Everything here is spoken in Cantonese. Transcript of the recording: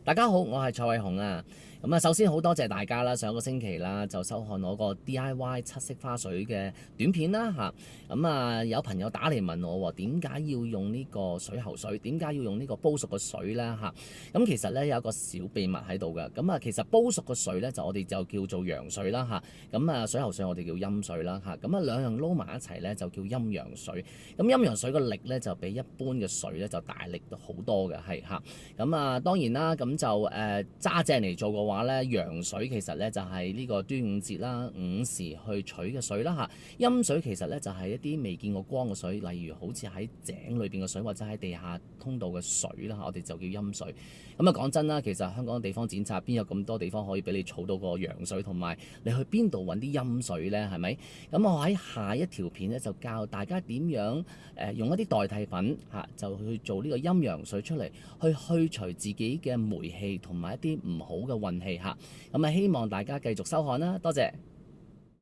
大家好，我係蔡偉雄啊。咁啊，首先好多謝大家啦，上個星期啦就收看我個 DIY 七色花水嘅短片啦嚇。咁啊，有朋友打嚟問我點解要用呢個水喉水？點解要用呢個煲熟嘅水呢？嚇？咁其實呢，有一個小秘密喺度嘅。咁啊，其實煲熟嘅水呢，我哋就叫做陽水啦嚇。咁啊，水喉水我哋叫陰水啦嚇。咁啊，兩樣撈埋一齊呢，就叫陰陽水。咁陰陽水個力呢，就比一般嘅水呢，就大力好多嘅，係嚇。咁啊，當然啦，咁就揸正嚟做嘅話呢，陽水其實呢就係呢個端午節啦，午時去取嘅水啦嚇。陰水其實呢就係一啲未見過光嘅水，例如好似喺井裏邊嘅水或者喺地下通道嘅水啦，我哋就叫陰水。咁啊，講真啦，其實香港地方剪輯邊有咁多地方可以俾你儲到個陽水，同埋你去邊度揾啲陰水呢？係咪？咁我喺下一條片呢，就教大家點樣用一啲代替品嚇，就去做呢個陰陽水出嚟，去除自己嘅霉氣同埋一啲唔好嘅運氣嚇。咁啊，希望大家繼續收看啦，多謝。